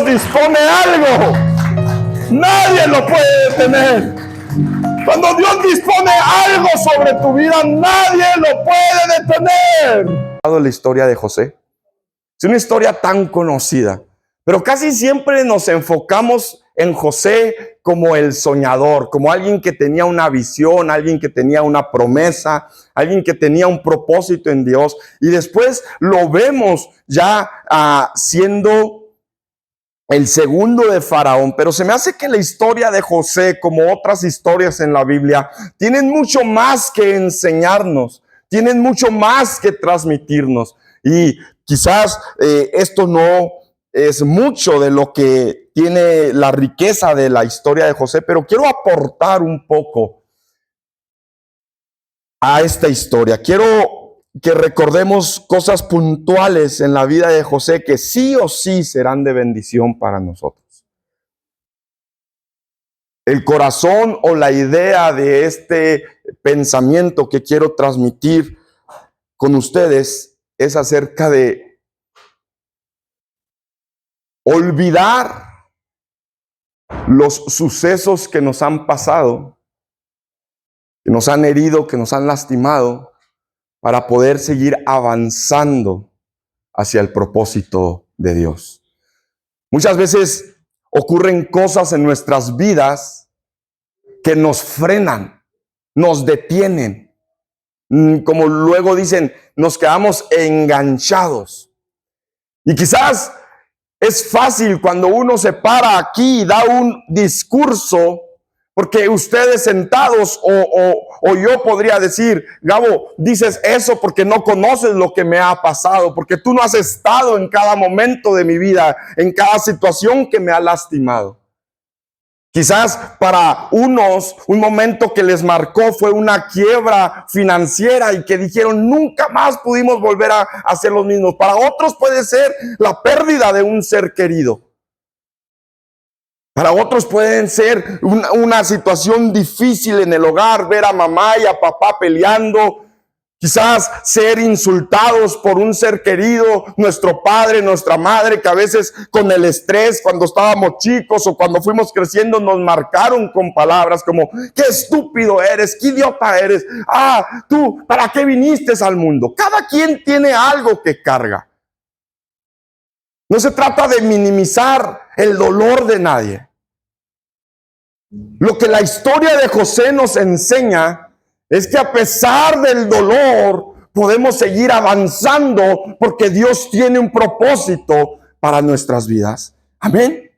Dios dispone algo, nadie lo puede detener. Cuando Dios dispone algo sobre tu vida, nadie lo puede detener. La historia de José es una historia tan conocida, pero casi siempre nos enfocamos en José como el soñador, como alguien que tenía una visión, alguien que tenía una promesa, alguien que tenía un propósito en Dios, y después lo vemos ya siendo el segundo de Faraón. Pero se me hace que la historia de José, como otras historias en la Biblia, tienen mucho más que enseñarnos, tienen mucho más que transmitirnos. Y quizás esto no es mucho de lo que tiene la riqueza de la historia de José, pero quiero aportar un poco a esta historia. Quiero que recordemos cosas puntuales en la vida de José que sí o sí serán de bendición para nosotros. El corazón o la idea de este pensamiento que quiero transmitir con ustedes es acerca de olvidar los sucesos que nos han pasado, que nos han herido, que nos han lastimado, para poder seguir avanzando hacia el propósito de Dios. Muchas veces ocurren cosas en nuestras vidas que nos frenan, nos detienen. Como luego dicen, nos quedamos enganchados. Y quizás es fácil cuando uno se para aquí y da un discurso, porque ustedes sentados o yo podría decir, Gabo, dices eso porque no conoces lo que me ha pasado, porque tú no has estado en cada momento de mi vida, en cada situación que me ha lastimado. Quizás para unos un momento que les marcó fue una quiebra financiera y que dijeron nunca más pudimos volver a hacer los mismos. Para otros puede ser la pérdida de un ser querido. Para otros pueden ser una situación difícil en el hogar, ver a mamá y a papá peleando. Quizás ser insultados por un ser querido, nuestro padre, nuestra madre, que a veces con el estrés, cuando estábamos chicos o cuando fuimos creciendo, nos marcaron con palabras como, qué estúpido eres, qué idiota eres, tú, ¿para qué viniste al mundo? Cada quien tiene algo que carga. No se trata de minimizar el dolor de nadie. Lo que la historia de José nos enseña es que a pesar del dolor podemos seguir avanzando porque Dios tiene un propósito para nuestras vidas. Amén.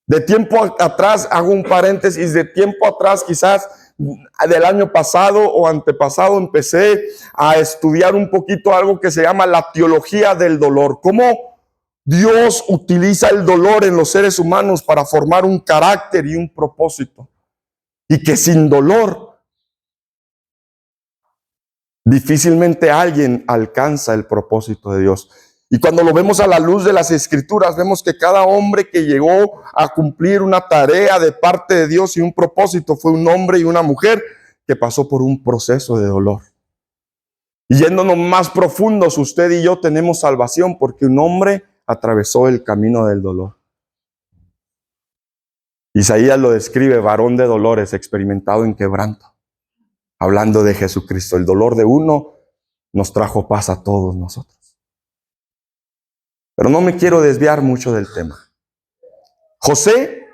De tiempo atrás, hago un paréntesis, de tiempo atrás, quizás del año pasado o antepasado, empecé a estudiar un poquito algo que se llama la teología del dolor. Cómo Dios utiliza el dolor en los seres humanos para formar un carácter y un propósito. Y que sin dolor difícilmente alguien alcanza el propósito de Dios. Y cuando lo vemos a la luz de las Escrituras, vemos que cada hombre que llegó a cumplir una tarea de parte de Dios y un propósito fue un hombre y una mujer que pasó por un proceso de dolor. Y yéndonos más profundos, usted y yo tenemos salvación porque un hombre atravesó el camino del dolor. Isaías lo describe, varón de dolores, experimentado en quebranto. Hablando de Jesucristo, el dolor de uno nos trajo paz a todos nosotros. Pero no me quiero desviar mucho del tema. José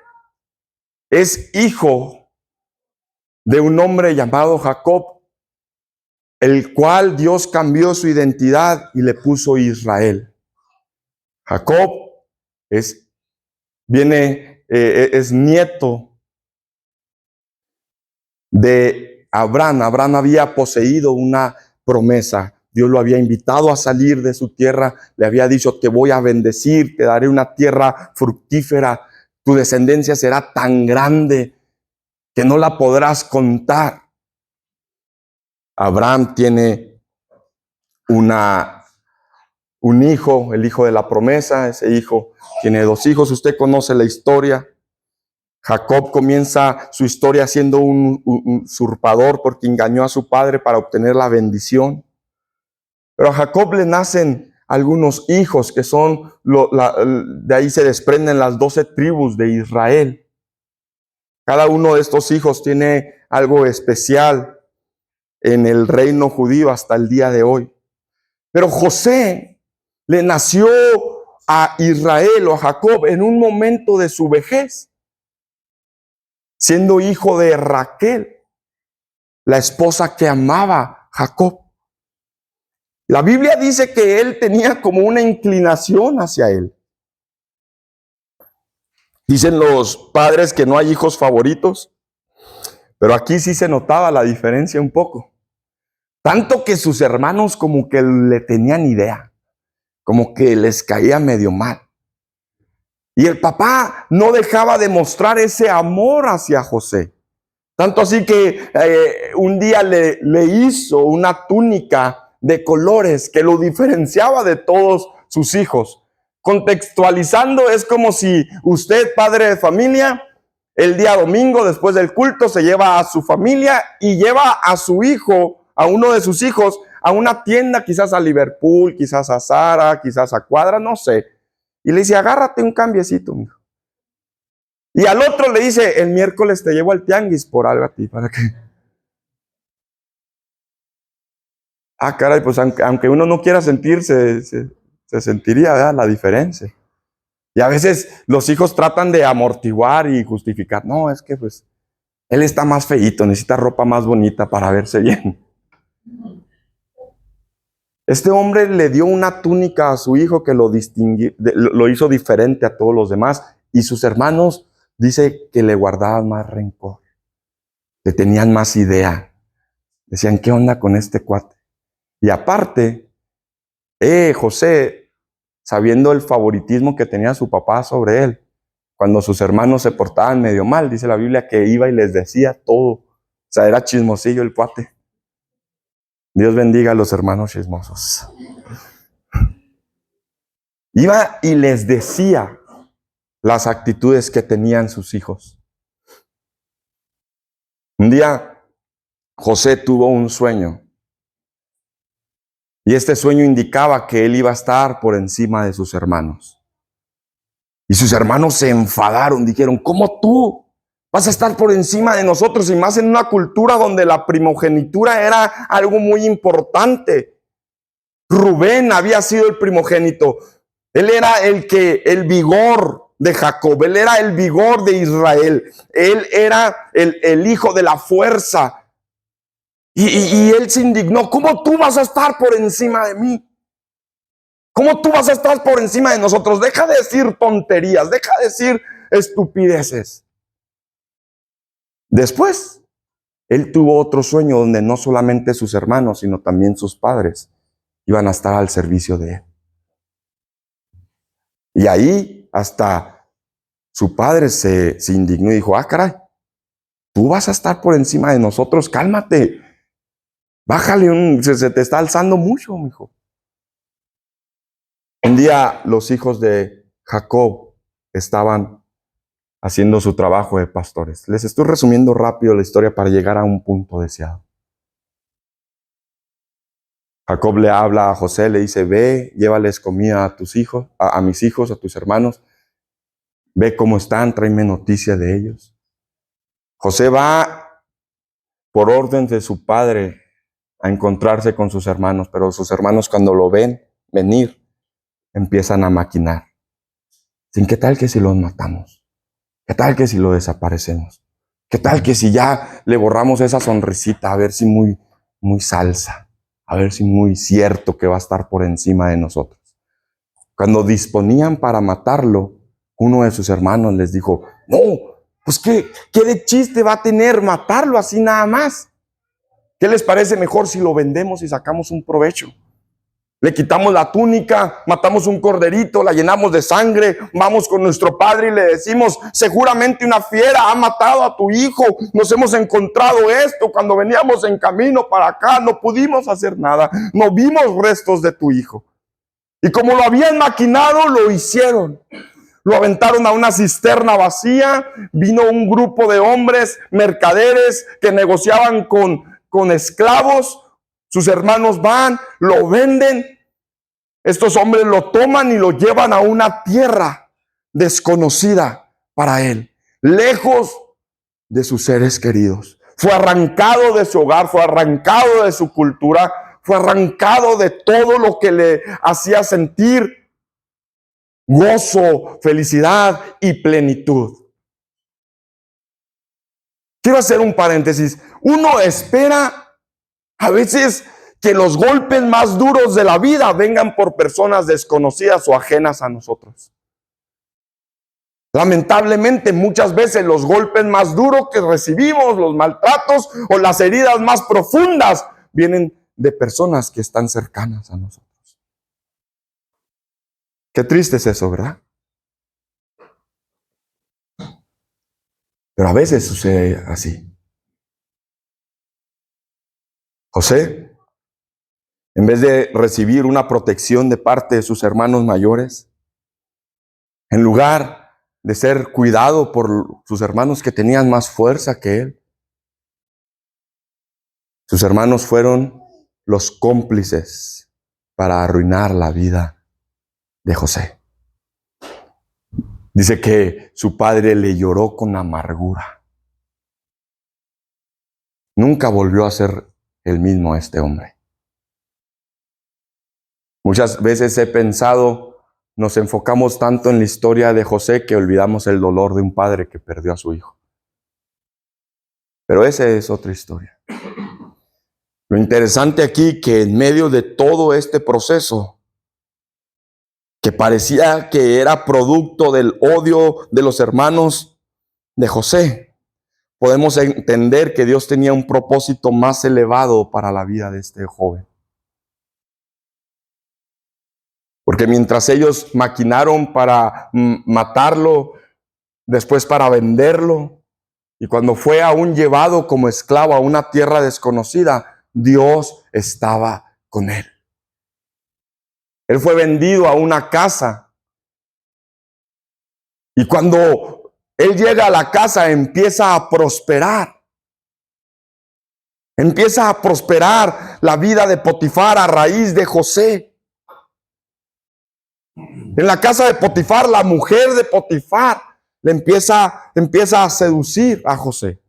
es hijo de un hombre llamado Jacob, el cual Dios cambió su identidad y le puso Israel. Jacob es nieto de Abraham. Abraham había poseído una promesa. Dios lo había invitado a salir de su tierra. Le había dicho, te voy a bendecir, te daré una tierra fructífera. Tu descendencia será tan grande que no la podrás contar. Abraham tiene un hijo, el hijo de la promesa. Ese hijo tiene 2 hijos. Usted conoce la historia. Jacob comienza su historia siendo un usurpador porque engañó a su padre para obtener la bendición. Pero a Jacob le nacen algunos hijos que son, de ahí se desprenden las 12 tribus de Israel. Cada uno de estos hijos tiene algo especial en el reino judío hasta el día de hoy. Pero José le nació a Israel o a Jacob en un momento de su vejez, siendo hijo de Raquel, la esposa que amaba a Jacob. La Biblia dice que él tenía como una inclinación hacia él. Dicen los padres que no hay hijos favoritos, pero aquí sí se notaba la diferencia un poco. Tanto que sus hermanos como que le tenían idea, como que les caía medio mal. Y el papá no dejaba de mostrar ese amor hacia José. Tanto así que un día le hizo una túnica de colores que lo diferenciaba de todos sus hijos. Contextualizando, es como si usted, padre de familia, el día domingo después del culto se lleva a su familia y lleva a su hijo, a uno de sus hijos, a una tienda, quizás a Liverpool, quizás a Zara, quizás a Cuadra, no sé. Y le dice, agárrate un cambiecito, mijo. Y al otro le dice, el miércoles te llevo al tianguis por algo a ti, ¿para qué? Ah, caray, pues aunque uno no quiera sentirse, se sentiría, ¿verdad?, la diferencia. Y a veces los hijos tratan de amortiguar y justificar. No, es que pues él está más feíto, necesita ropa más bonita para verse bien. Este hombre le dio una túnica a su hijo que lo hizo diferente a todos los demás. Y sus hermanos, dice que le guardaban más rencor, que tenían más idea. Decían, ¿qué onda con este cuate? Y aparte, José, sabiendo el favoritismo que tenía su papá sobre él, cuando sus hermanos se portaban medio mal, dice la Biblia que iba y les decía todo. O sea, era chismosillo el cuate. Dios bendiga a los hermanos chismosos. Iba y les decía las actitudes que tenían sus hijos. Un día, José tuvo un sueño. Y este sueño indicaba que él iba a estar por encima de sus hermanos. Y sus hermanos se enfadaron, dijeron, ¿cómo tú vas a estar por encima de nosotros? Y más en una cultura donde la primogenitura era algo muy importante. Rubén había sido el primogénito. Él era el vigor de Jacob. Él era el vigor de Israel. Él era el hijo de la fuerza. Y él se indignó. ¿Cómo tú vas a estar por encima de mí? ¿Cómo tú vas a estar por encima de nosotros? Deja de decir tonterías, deja de decir estupideces. Después, él tuvo otro sueño donde no solamente sus hermanos, sino también sus padres iban a estar al servicio de él. Y ahí hasta su padre se indignó y dijo, ah, caray, tú vas a estar por encima de nosotros, cálmate. Bájale, se te está alzando mucho, mijo. Un día los hijos de Jacob estaban haciendo su trabajo de pastores. Les estoy resumiendo rápido la historia para llegar a un punto deseado. Jacob le habla a José, le dice, ve, llévales comida a tus hijos, a mis hijos, a tus hermanos. Ve cómo están, tráeme noticia de ellos. José va por orden de su padre a encontrarse con sus hermanos, pero sus hermanos cuando lo ven venir, empiezan a maquinar. ¿Qué tal que si los matamos? ¿Qué tal que si lo desaparecemos? ¿Qué tal que si ya le borramos esa sonrisita, a ver si muy salsa, a ver si muy cierto que va a estar por encima de nosotros? Cuando disponían para matarlo, uno de sus hermanos les dijo, no, pues ¿qué de chiste va a tener matarlo así nada más? ¿Qué les parece mejor si lo vendemos y sacamos un provecho? Le quitamos la túnica, matamos un corderito, la llenamos de sangre, vamos con nuestro padre y le decimos, seguramente una fiera ha matado a tu hijo, nos hemos encontrado esto, cuando veníamos en camino para acá no pudimos hacer nada, no vimos restos de tu hijo. Y como lo habían maquinado, lo hicieron. Lo aventaron a una cisterna vacía, vino un grupo de hombres, mercaderes, que negociaban con esclavos. Sus hermanos van, lo venden estos hombres lo toman y lo llevan a una tierra desconocida para él, lejos de sus seres queridos. Fue arrancado de su hogar, fue arrancado de su cultura, fue arrancado de todo lo que le hacía sentir gozo, felicidad y plenitud. Quiero hacer un paréntesis. Uno espera a veces que los golpes más duros de la vida vengan por personas desconocidas o ajenas a nosotros. Lamentablemente, muchas veces los golpes más duros que recibimos, los maltratos o las heridas más profundas, vienen de personas que están cercanas a nosotros. Qué triste es eso, ¿verdad? Pero a veces sucede así. José, en vez de recibir una protección de parte de sus hermanos mayores, en lugar de ser cuidado por sus hermanos que tenían más fuerza que él, sus hermanos fueron los cómplices para arruinar la vida de José. Dice que su padre le lloró con amargura. Nunca volvió a ser el mismo este hombre. Muchas veces he pensado, nos enfocamos tanto en la historia de José que olvidamos el dolor de un padre que perdió a su hijo. Pero esa es otra historia. Lo interesante aquí que en medio de todo este proceso, que parecía que era producto del odio de los hermanos de José, podemos entender que Dios tenía un propósito más elevado para la vida de este joven. Porque mientras ellos maquinaron para matarlo, después para venderlo, y cuando fue aún llevado como esclavo a una tierra desconocida, Dios estaba con él. Él fue vendido a una casa. Y cuando él llega a la casa, empieza a prosperar. Empieza a prosperar la vida de Potifar a raíz de José. En la casa de Potifar, la mujer de Potifar le empieza a seducir a José.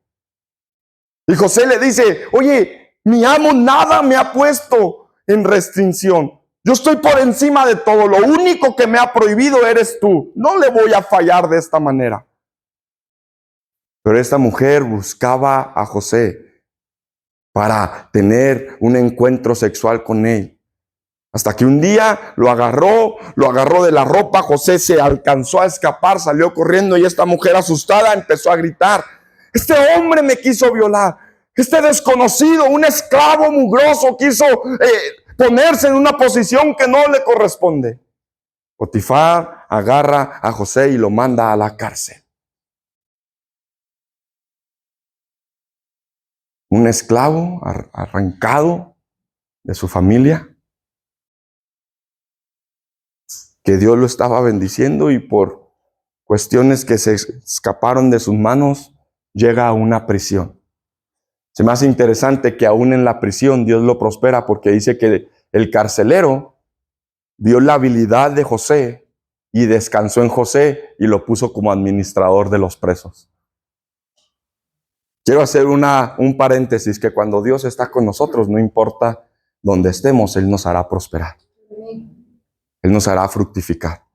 Y José le dice, oye, mi amo nada me ha puesto en restricción. Yo estoy por encima de todo. Lo único que me ha prohibido eres tú. No le voy a fallar de esta manera. Pero esta mujer buscaba a José para tener un encuentro sexual con él. Hasta que un día lo agarró de la ropa. José se alcanzó a escapar, salió corriendo y esta mujer asustada empezó a gritar, este hombre me quiso violar. Este desconocido, un esclavo mugroso, quiso ponerse en una posición que no le corresponde. Potifar agarra a José y lo manda a la cárcel. Un esclavo arrancado de su familia, que Dios lo estaba bendiciendo y por cuestiones que se escaparon de sus manos, llega a una prisión. Se me hace interesante que aún en la prisión Dios lo prospera porque dice que el carcelero vio la habilidad de José y descansó en José y lo puso como administrador de los presos. Quiero hacer un paréntesis, que cuando Dios está con nosotros, no importa donde estemos, Él nos hará prosperar. Él nos hará fructificar.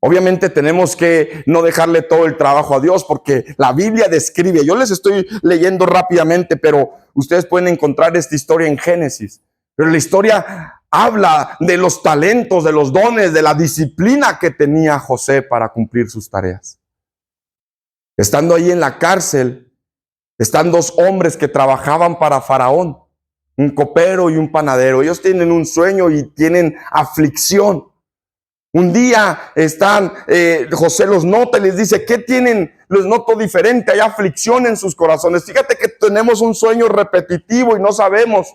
Obviamente tenemos que no dejarle todo el trabajo a Dios porque la Biblia describe, yo les estoy leyendo rápidamente, pero ustedes pueden encontrar esta historia en Génesis. Pero la historia habla de los talentos, de los dones, de la disciplina que tenía José para cumplir sus tareas. Estando ahí en la cárcel, están dos hombres que trabajaban para Faraón, un copero y un panadero. Ellos tienen un sueño y tienen aflicción. Un día José los nota y les dice, ¿qué tienen? Les noto diferente, hay aflicción en sus corazones. Fíjate que tenemos un sueño repetitivo y no sabemos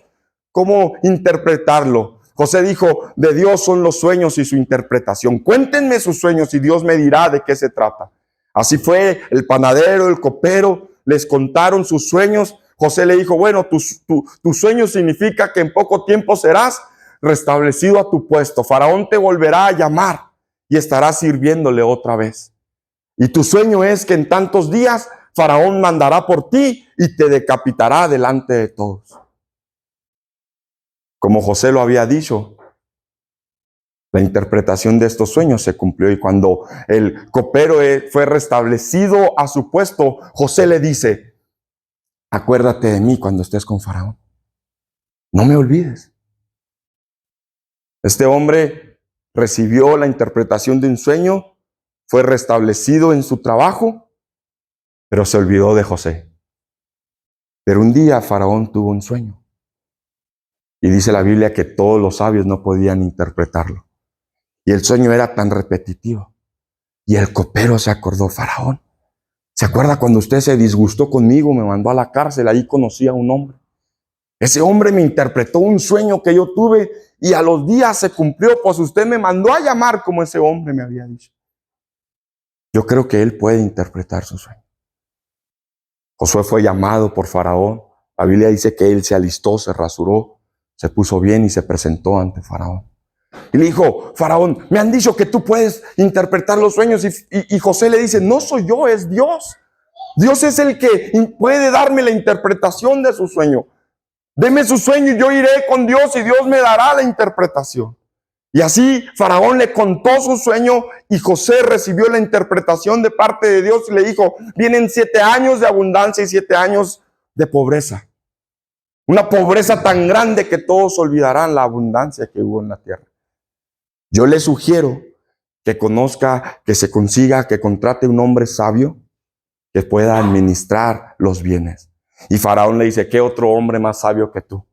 cómo interpretarlo. José dijo, de Dios son los sueños y su interpretación. Cuéntenme sus sueños y Dios me dirá de qué se trata. Así fue, el panadero, el copero, les contaron sus sueños. José le dijo, bueno, tu sueño significa que en poco tiempo serás restablecido a tu puesto. Faraón te volverá a llamar y estarás sirviéndole otra vez. Y tu sueño es que en tantos días Faraón mandará por ti y te decapitará delante de todos. Como José lo había dicho, la interpretación de estos sueños se cumplió, y cuando el copero fue restablecido a su puesto, José le dice: acuérdate de mí cuando estés con Faraón. No me olvides. Este hombre recibió la interpretación de un sueño, fue restablecido en su trabajo, pero se olvidó de José. Pero un día Faraón tuvo un sueño, y dice la Biblia que todos los sabios no podían interpretarlo. Y el sueño era tan repetitivo. Y el copero se acordó: Faraón, ¿se acuerda cuando usted se disgustó conmigo, me mandó a la cárcel? Ahí conocí a un hombre. Ese hombre me interpretó un sueño que yo tuve y a los días se cumplió, pues usted me mandó a llamar como ese hombre me había dicho. Yo creo que él puede interpretar su sueño. Josué fue llamado por Faraón. La Biblia dice que él se alistó, se rasuró, se puso bien y se presentó ante Faraón. Y le dijo: Faraón, me han dicho que tú puedes interpretar los sueños. Y José le dice: no soy yo, es Dios. Dios es el que puede darme la interpretación de su sueño. Deme su sueño y yo iré con Dios y Dios me dará la interpretación. Y así Faraón le contó su sueño y José recibió la interpretación de parte de Dios y le dijo: vienen 7 años de abundancia y 7 años de pobreza. Una pobreza tan grande que todos olvidarán la abundancia que hubo en la tierra. Yo le sugiero que conozca, que se consiga, que contrate un hombre sabio que pueda administrar los bienes. Y Faraón le dice: ¿qué otro hombre más sabio que tú?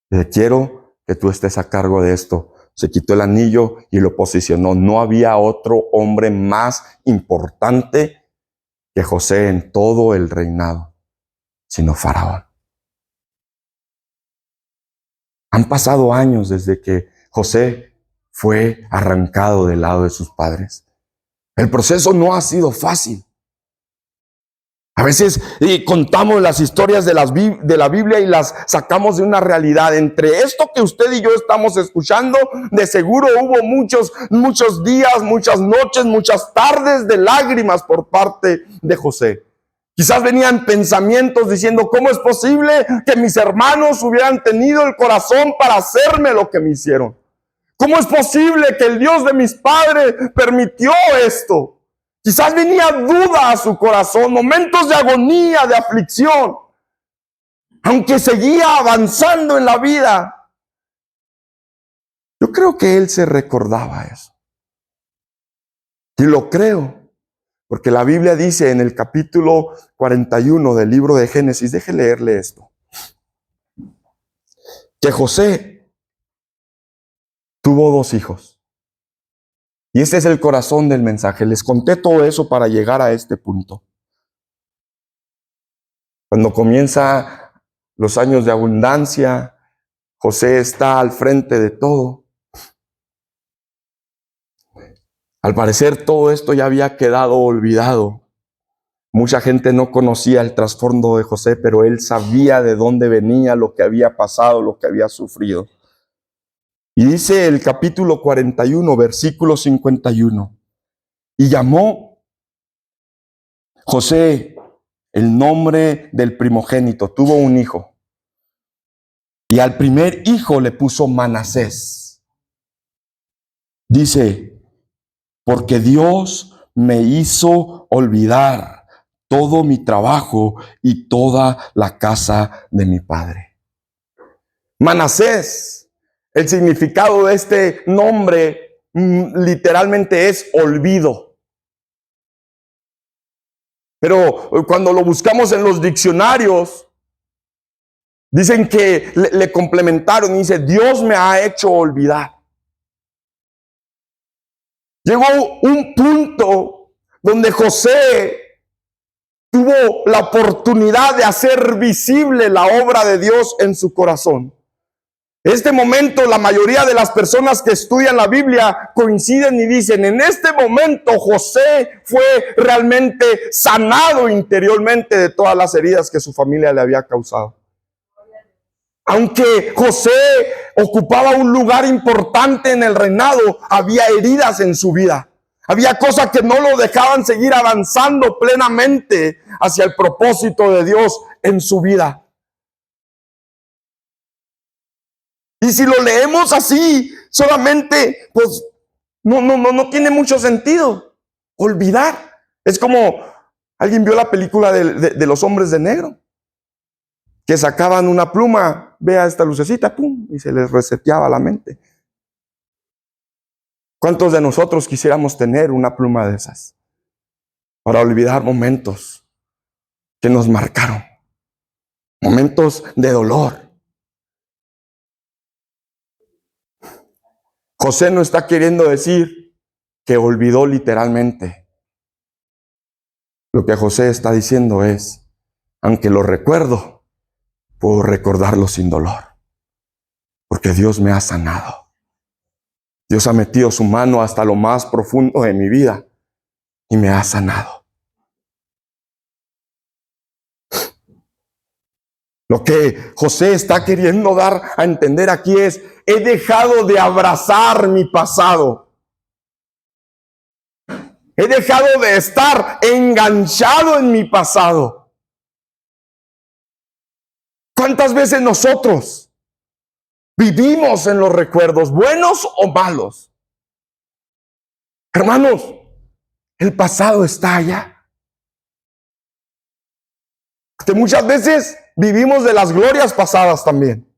Le quiero que tú estés a cargo de esto. Se quitó el anillo y lo posicionó. No había otro hombre más importante que José en todo el reinado, sino Faraón. Han pasado años desde que José fue arrancado del lado de sus padres. El proceso no ha sido fácil. A veces contamos las historias de la Biblia y las sacamos de una realidad. Entre esto que usted y yo estamos escuchando, de seguro hubo muchos días, muchas noches, muchas tardes de lágrimas por parte de José. Quizás venían pensamientos diciendo: ¿cómo es posible que mis hermanos hubieran tenido el corazón para hacerme lo que me hicieron? ¿Cómo es posible que el Dios de mis padres permitió esto? Quizás venía duda a su corazón, momentos de agonía, de aflicción. Aunque seguía avanzando en la vida, yo creo que él se recordaba eso. Y lo creo, porque la Biblia dice en el capítulo 41 del libro de Génesis, deje leerle esto, que José tuvo 2 hijos. Y este es el corazón del mensaje. Les conté todo eso para llegar a este punto. Cuando comienza los años de abundancia, José está al frente de todo. Al parecer todo esto ya había quedado olvidado. Mucha gente no conocía el trasfondo de José, pero él sabía de dónde venía, lo que había pasado, lo que había sufrido. Y dice el capítulo 41, versículo 51. Y llamó José el nombre del primogénito. Tuvo un hijo. Y al primer hijo le puso Manasés. Dice: porque Dios me hizo olvidar todo mi trabajo y toda la casa de mi padre. Manasés. El significado de este nombre literalmente es olvido. Pero cuando lo buscamos en los diccionarios, dicen que le complementaron y dice: Dios me ha hecho olvidar. Llegó un punto donde José tuvo la oportunidad de hacer visible la obra de Dios en su corazón. En este momento, la mayoría de las personas que estudian la Biblia coinciden y dicen: en este momento José fue realmente sanado interiormente de todas las heridas que su familia le había causado. Aunque José ocupaba un lugar importante en el reinado, había heridas en su vida. Había cosas que no lo dejaban seguir avanzando plenamente hacia el propósito de Dios en su vida. Y si lo leemos así, solamente, pues, no tiene mucho sentido. Olvidar. Es como, ¿alguien vio la película de los hombres de negro? Que sacaban una pluma, vea esta lucecita, pum, y se les reseteaba la mente. ¿Cuántos de nosotros quisiéramos tener una pluma de esas para olvidar momentos que nos marcaron? Momentos de dolor. José no está queriendo decir que olvidó literalmente. Lo que José está diciendo es, aunque lo recuerdo, puedo recordarlo sin dolor, porque Dios me ha sanado. Dios ha metido su mano hasta lo más profundo de mi vida y me ha sanado. Lo que José está queriendo dar a entender aquí es, he dejado de abrazar mi pasado. He dejado de estar enganchado en mi pasado. ¿Cuántas veces nosotros vivimos en los recuerdos, buenos o malos? Hermanos, el pasado está allá. Que muchas veces vivimos de las glorias pasadas también.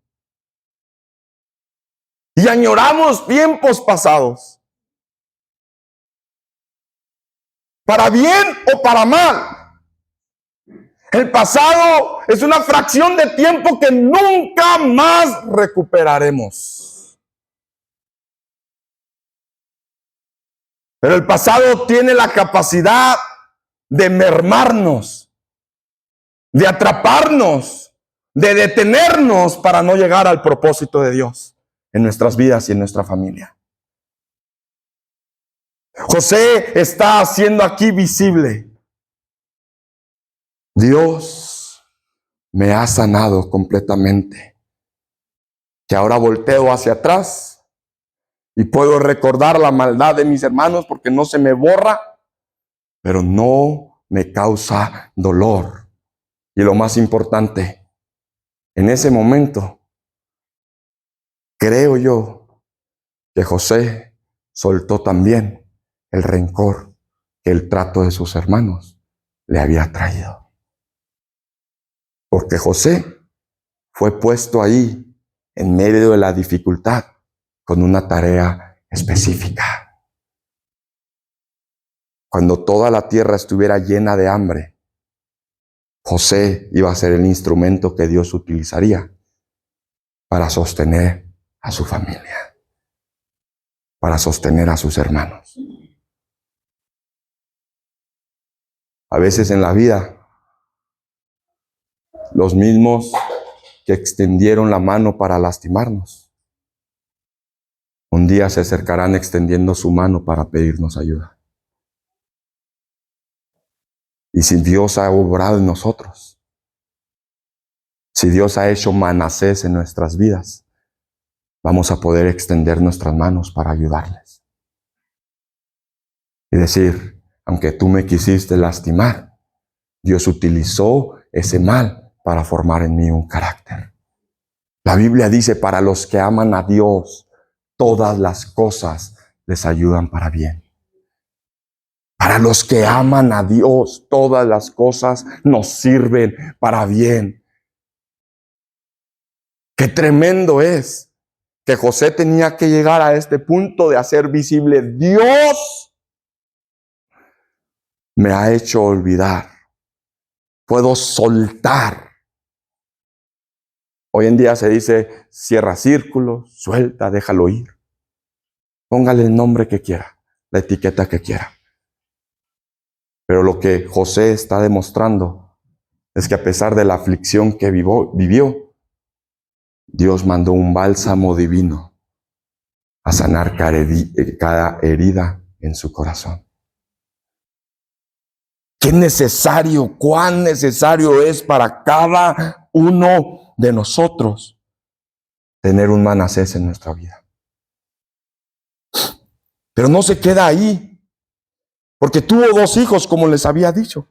Y añoramos tiempos pasados. Para bien o para mal. El pasado es una fracción de tiempo que nunca más recuperaremos. Pero el pasado tiene la capacidad de mermarnos, de atraparnos, de detenernos para no llegar al propósito de Dios en nuestras vidas y en nuestra familia. José está haciendo aquí visible: Dios me ha sanado completamente. Que ahora volteo hacia atrás y puedo recordar la maldad de mis hermanos porque no se me borra, pero no me causa dolor. Y lo más importante, en ese momento, creo yo que José soltó también el rencor que el trato de sus hermanos le había traído. Porque José fue puesto ahí en medio de la dificultad con una tarea específica. Cuando toda la tierra estuviera llena de hambre, José iba a ser el instrumento que Dios utilizaría para sostener a su familia, para sostener a sus hermanos. A veces en la vida, los mismos que extendieron la mano para lastimarnos, un día se acercarán extendiendo su mano para pedirnos ayuda. Y si Dios ha obrado en nosotros, si Dios ha hecho Manasés en nuestras vidas, vamos a poder extender nuestras manos para ayudarles. Y decir, aunque tú me quisiste lastimar, Dios utilizó ese mal para formar en mí un carácter. La Biblia dice, para los que aman a Dios, todas las cosas les ayudan para bien. Para los que aman a Dios, todas las cosas nos sirven para bien. Qué tremendo es que José tenía que llegar a este punto de hacer visible: Dios me ha hecho olvidar. Puedo soltar. Hoy en día se dice, cierra círculos, suelta, déjalo ir. Póngale el nombre que quiera, la etiqueta que quiera. Pero lo que José está demostrando es que a pesar de la aflicción que vivió, Dios mandó un bálsamo divino a sanar cada herida en su corazón. Qué necesario, cuán necesario es para cada uno de nosotros tener un Manasés en nuestra vida. Pero no se queda ahí, porque tuvo 2 hijos, como les había dicho.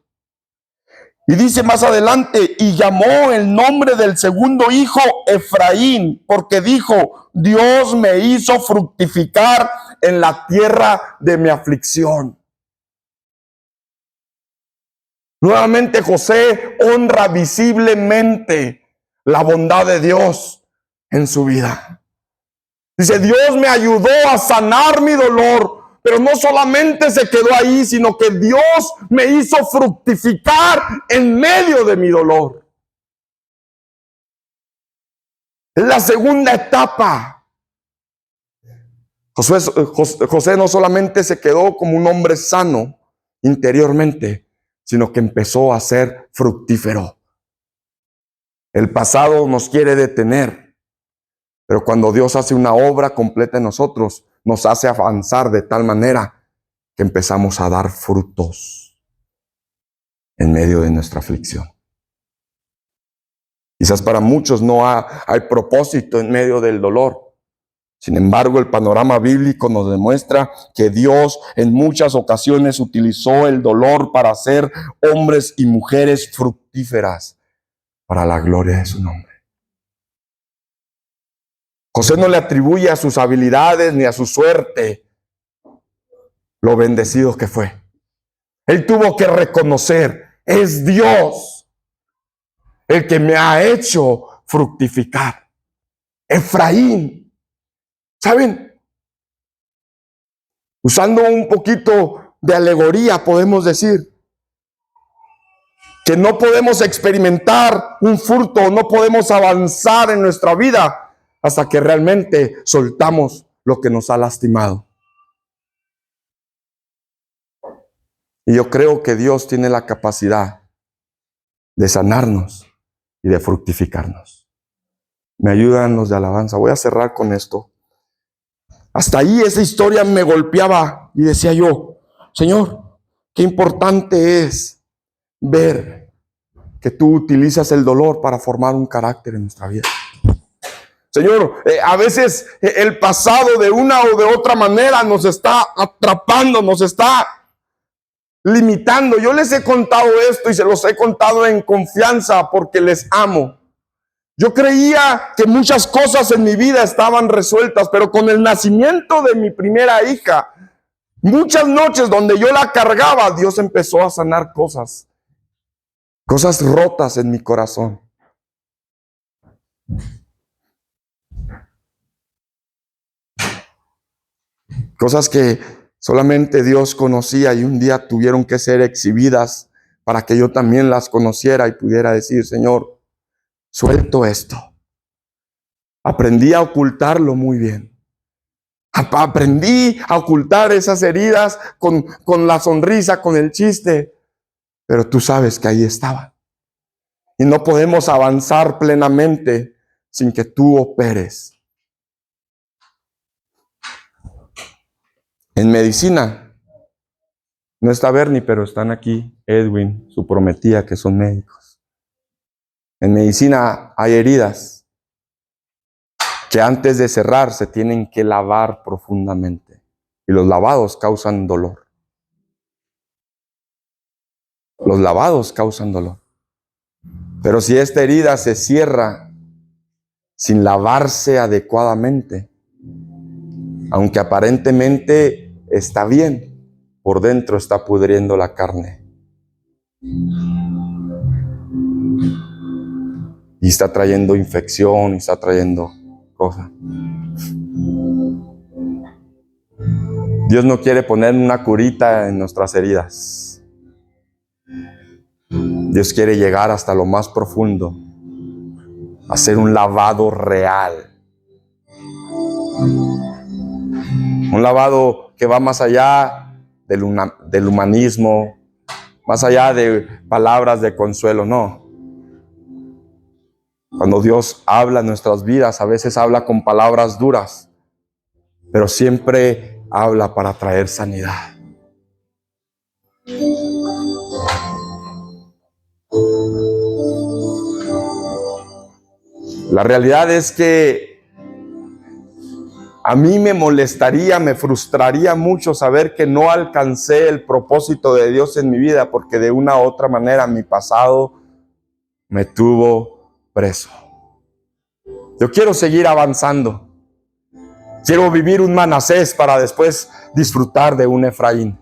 Y dice más adelante, y llamó el nombre del segundo hijo Efraín, porque dijo, Dios me hizo fructificar en la tierra de mi aflicción. Nuevamente José honra visiblemente la bondad de Dios en su vida. Dice, Dios me ayudó a sanar mi dolor, pero no solamente se quedó ahí, sino que Dios me hizo fructificar en medio de mi dolor. Es la segunda etapa. José no solamente se quedó como un hombre sano interiormente, sino que empezó a ser fructífero. El pasado nos quiere detener, pero cuando Dios hace una obra completa en nosotros, nos hace avanzar de tal manera que empezamos a dar frutos en medio de nuestra aflicción. Quizás para muchos no hay propósito en medio del dolor. Sin embargo, el panorama bíblico nos demuestra que Dios en muchas ocasiones utilizó el dolor para hacer hombres y mujeres fructíferas para la gloria de su nombre. José no le atribuye a sus habilidades ni a su suerte lo bendecido que fue. Él tuvo que reconocer, es Dios el que me ha hecho fructificar. Efraín, ¿saben? Usando un poquito de alegoría, podemos decir que no podemos experimentar un fruto, no podemos avanzar en nuestra vida hasta que realmente soltamos lo que nos ha lastimado. Y yo creo que Dios tiene la capacidad de sanarnos y de fructificarnos. Me ayudan los de alabanza. Voy a cerrar con esto. Hasta ahí esa historia me golpeaba y decía yo, Señor, qué importante es ver que tú utilizas el dolor para formar un carácter en nuestra vida. Señor, a veces el pasado de una o de otra manera nos está atrapando, nos está limitando. Yo les he contado esto y se los he contado en confianza porque les amo. Yo creía que muchas cosas en mi vida estaban resueltas, pero con el nacimiento de mi primera hija, muchas noches donde yo la cargaba, Dios empezó a sanar cosas rotas en mi corazón. Cosas que solamente Dios conocía y un día tuvieron que ser exhibidas para que yo también las conociera y pudiera decir, Señor, suelto esto. Aprendí a ocultarlo muy bien. Aprendí a ocultar esas heridas con la sonrisa, con el chiste. Pero tú sabes que ahí estaban. Y no podemos avanzar plenamente sin que tú operes. En medicina, no está Bernie, pero están aquí Edwin, su prometida, que son médicos. En medicina hay heridas que antes de cerrar se tienen que lavar profundamente. Y los lavados causan dolor. Los lavados causan dolor. Pero si esta herida se cierra sin lavarse adecuadamente, aunque aparentemente está bien, por dentro está pudriendo la carne. Y está trayendo infección, y está trayendo cosas. Dios no quiere poner una curita en nuestras heridas. Dios quiere llegar hasta lo más profundo, hacer un lavado real. Un lavado que va más allá del humanismo, más allá de palabras de consuelo, no. Cuando Dios habla en nuestras vidas, a veces habla con palabras duras, pero siempre habla para traer sanidad. La realidad es que A mí me molestaría, me frustraría mucho saber que no alcancé el propósito de Dios en mi vida, porque de una u otra manera mi pasado me tuvo preso. Yo quiero seguir avanzando. Quiero vivir un Manasés para después disfrutar de un Efraín.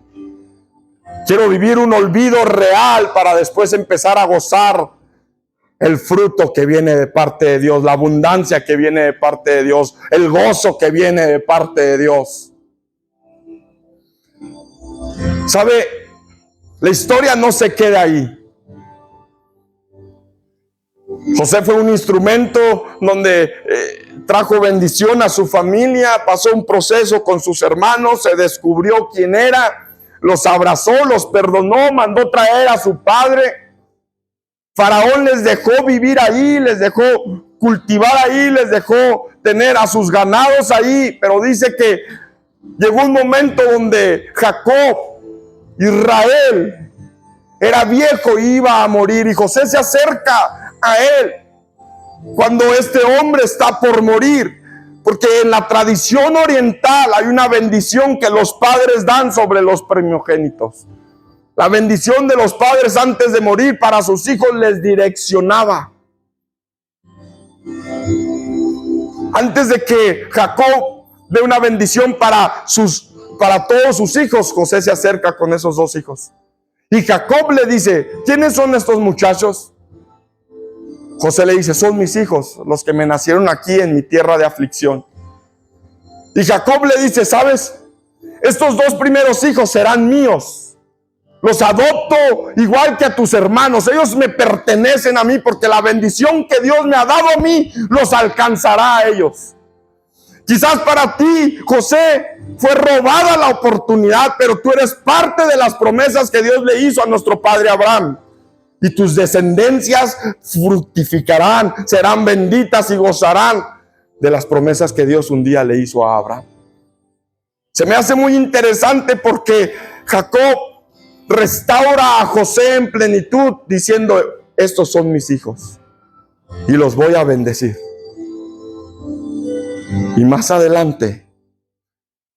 Quiero vivir un olvido real para después empezar a gozar el fruto que viene de parte de Dios, la abundancia que viene de parte de Dios, el gozo que viene de parte de Dios. ¿Sabe? La historia no se queda ahí. José fue un instrumento donde trajo bendición a su familia, pasó un proceso con sus hermanos, se descubrió quién era, los abrazó, los perdonó, mandó traer a su padre. Faraón les dejó vivir ahí, les dejó cultivar ahí, les dejó tener a sus ganados ahí, pero dice que llegó un momento donde Jacob, Israel, era viejo y iba a morir, y José se acerca a él cuando este hombre está por morir, porque en la tradición oriental hay una bendición que los padres dan sobre los primogénitos. La bendición de los padres antes de morir para sus hijos les direccionaba. Antes de que Jacob dé una bendición para todos sus hijos, José se acerca con esos dos hijos. Y Jacob le dice: ¿quiénes son estos muchachos? José le dice: son mis hijos, los que me nacieron aquí en mi tierra de aflicción. Y Jacob le dice: ¿sabes? Estos dos primeros hijos serán míos. Los adopto igual que a tus hermanos. Ellos me pertenecen a mí, porque la bendición que Dios me ha dado a mí los alcanzará a ellos. Quizás para ti, José, fue robada la oportunidad, pero tú eres parte de las promesas que Dios le hizo a nuestro padre Abraham. Y tus descendencias fructificarán, serán benditas y gozarán de las promesas que Dios un día le hizo a Abraham. Se me hace muy interesante porque Jacob restaura a José en plenitud, diciendo: estos son mis hijos y los voy a bendecir. Y más adelante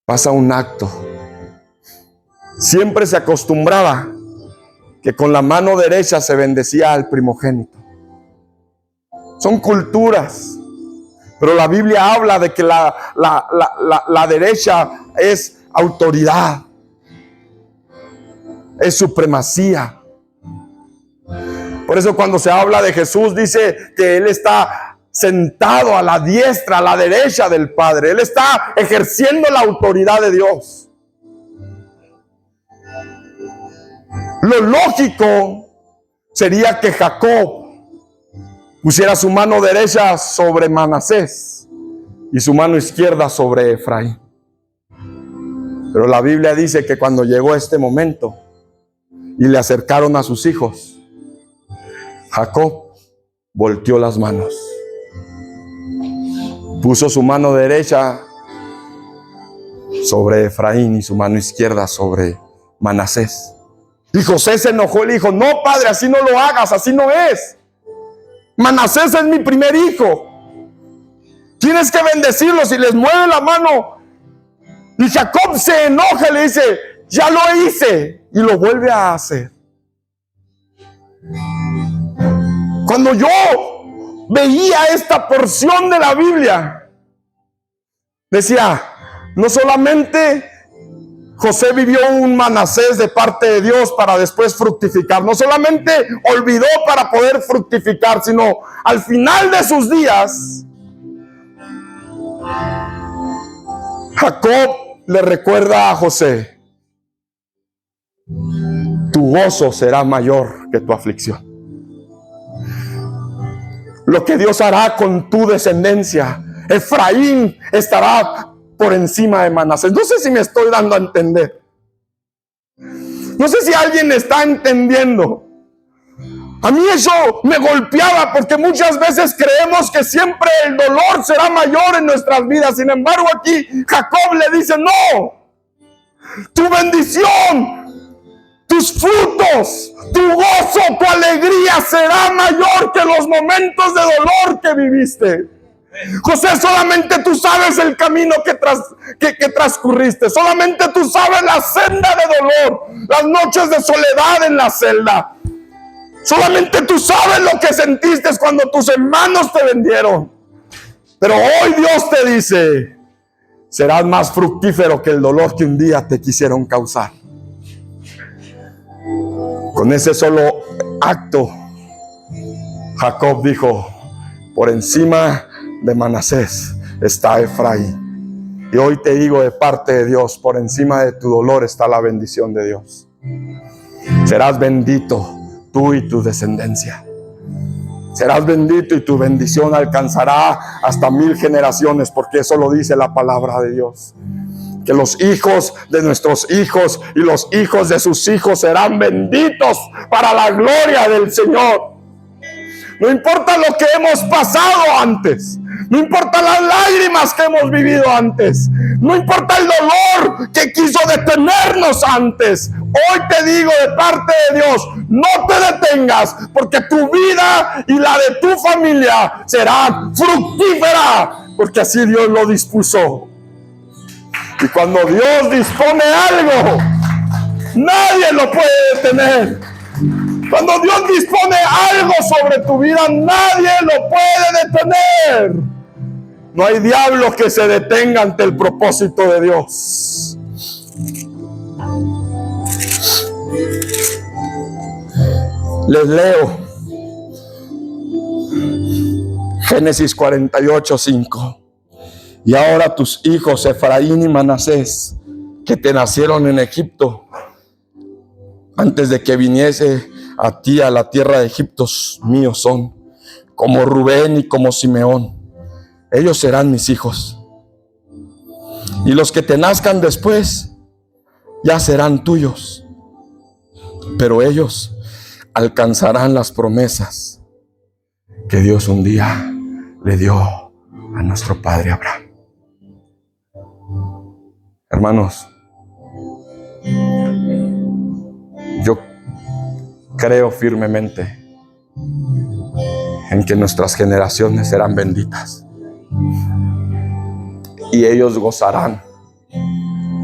pasa un acto. Siempre se acostumbraba que con la mano derecha se bendecía al primogénito. Son culturas, pero la Biblia habla de que la derecha es autoridad, es supremacía. Por eso cuando se habla de Jesús, dice que Él está sentado a la diestra, a la derecha del Padre. Él está ejerciendo la autoridad de Dios. Lo lógico sería que Jacob pusiera su mano derecha sobre Manasés y su mano izquierda sobre Efraín. Pero la Biblia dice que cuando llegó este momento y le acercaron a sus hijos, Jacob volteó las manos, puso su mano derecha sobre Efraín y su mano izquierda sobre Manasés. Y José se enojó y le dijo: no, padre, así no lo hagas, así no es. Manasés es mi primer hijo. Tienes que bendecirlos. Y les mueve la mano. Y Jacob se enoja y le dice: ya lo hice. Y lo vuelve a hacer. Cuando yo veía esta porción de la Biblia, decía: no solamente José vivió un Manasés de parte de Dios para después fructificar. No solamente olvidó para poder fructificar, sino al final de sus días, Jacob le recuerda a José: tu gozo será mayor que tu aflicción. Lo que Dios hará con tu descendencia, Efraín estará por encima de Manasés. No sé si me estoy dando a entender. No sé si alguien está entendiendo. A mí eso me golpeaba, porque muchas veces creemos que siempre el dolor será mayor en nuestras vidas. Sin embargo, aquí Jacob le dice: no, tu bendición, tus frutos, tu gozo, tu alegría será mayor que los momentos de dolor que viviste. José, solamente tú sabes el camino que transcurriste. Solamente tú sabes la senda de dolor, las noches de soledad en la celda. Solamente tú sabes lo que sentiste cuando tus hermanos te vendieron. Pero hoy Dios te dice: serás más fructífero que el dolor que un día te quisieron causar. Con ese solo acto, Jacob dijo: por encima de Manasés está Efraín. Y hoy te digo de parte de Dios: por encima de tu dolor está la bendición de Dios. Serás bendito tú y tu descendencia. Serás bendito y tu bendición alcanzará hasta 1000 generaciones, porque eso lo dice la palabra de Dios. Que los hijos de nuestros hijos y los hijos de sus hijos serán benditos para la gloria del Señor. No importa lo que hemos pasado antes, no importa las lágrimas que hemos vivido antes, no importa el dolor que quiso detenernos antes. Hoy te digo de parte de Dios: no te detengas, porque tu vida y la de tu familia será fructífera, porque así Dios lo dispuso. Y cuando Dios dispone algo, nadie lo puede detener. Cuando Dios dispone algo sobre tu vida, nadie lo puede detener. No hay diablo que se detenga ante el propósito de Dios. Les leo Génesis 48:5. Y ahora tus hijos Efraín y Manasés, que te nacieron en Egipto, antes de que viniese a ti a la tierra de Egipto, míos son, como Rubén y como Simeón. Ellos serán mis hijos. Y los que te nazcan después ya serán tuyos. Pero ellos alcanzarán las promesas que Dios un día le dio a nuestro padre Abraham. Hermanos, yo creo firmemente en que nuestras generaciones serán benditas y ellos gozarán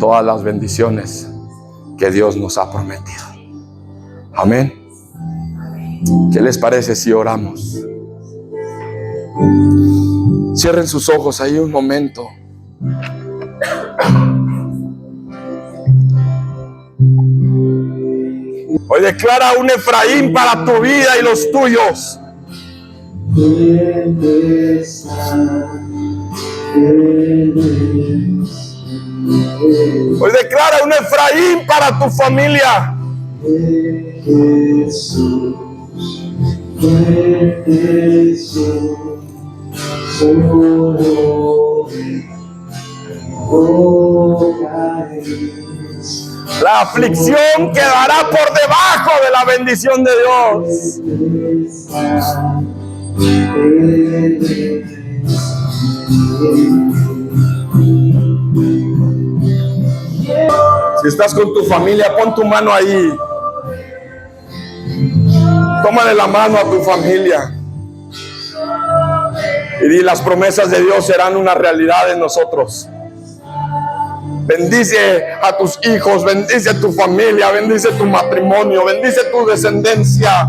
todas las bendiciones que Dios nos ha prometido. Amén. ¿Qué les parece si oramos? Cierren sus ojos ahí un momento. Hoy declara un Efraín para tu vida y los tuyos. Hoy declara un Efraín para tu familia. La aflicción quedará por debajo de la bendición de Dios. Si estás con tu familia, pon tu mano ahí. Tómale la mano a tu familia y di: las promesas de Dios serán una realidad en nosotros. Bendice a tus hijos, bendice a tu familia, bendice tu matrimonio, bendice tu descendencia.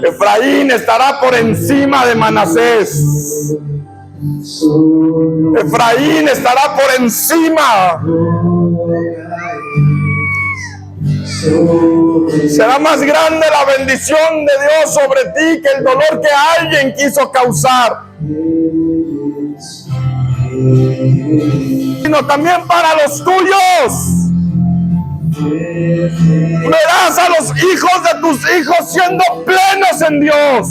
Efraín estará por encima de Manasés. Efraín estará por encima. Será más grande la bendición de Dios sobre ti que el dolor que alguien quiso causar, sino también para los tuyos. Verás a los hijos de tus hijos siendo plenos en Dios.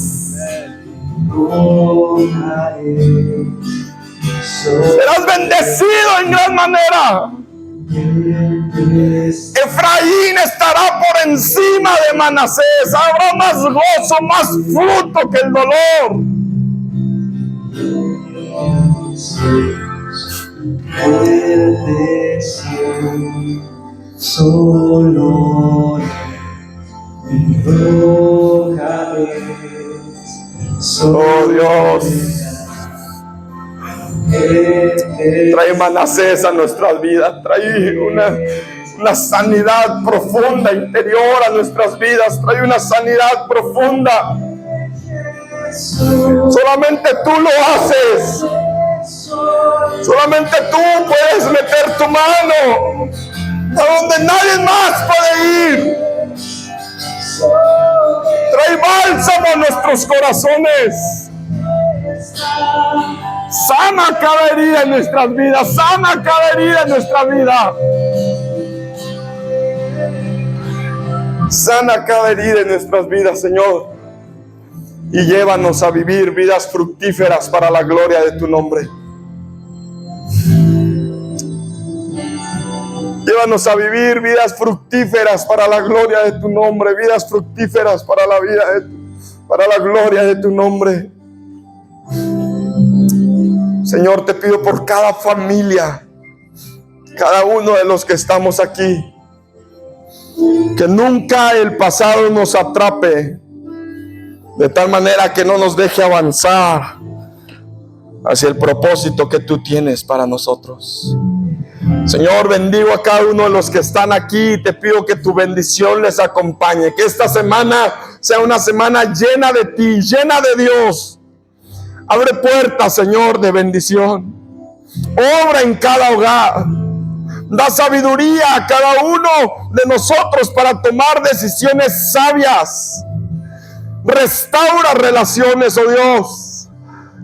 Serás bendecido en gran manera. Efraín estará por encima de Manasés. Habrá más gozo, más fruto que el dolor. Solo Dios. Trae Manasés a nuestras vidas. Trae una sanidad profunda interior a nuestras vidas. Trae una sanidad profunda. Solamente tú lo haces. Solamente tú puedes meter tu mano a donde nadie más puede ir. Trae bálsamo a nuestros corazones. Sana cada herida en nuestras vidas. Sana cada herida en nuestra vida. Sana cada herida en nuestras vidas, Señor. Y llévanos a vivir vidas fructíferas para la gloria de tu nombre. Llévanos a vivir vidas fructíferas para la gloria de tu nombre. Vidas fructíferas para la gloria de tu nombre. Señor, te pido por cada familia, cada uno de los que estamos aquí, que nunca el pasado nos atrape, de tal manera que no nos deje avanzar hacia el propósito que tú tienes para nosotros. Señor, bendigo a cada uno de los que están aquí y te pido que tu bendición les acompañe. Que esta semana sea una semana llena de ti, llena de Dios. Abre puertas, Señor, de bendición. Obra en cada hogar. Da sabiduría a cada uno de nosotros para tomar decisiones sabias. Restaura relaciones, oh Dios.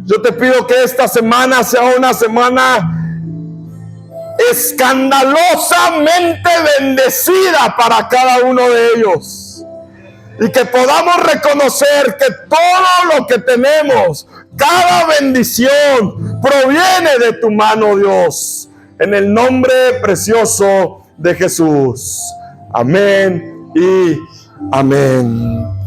Yo te pido que esta semana sea una semana escandalosamente bendecida para cada uno de ellos. Y que podamos reconocer que todo lo que tenemos, cada bendición, proviene de tu mano, Dios. En el nombre precioso de Jesús. Amén y amén.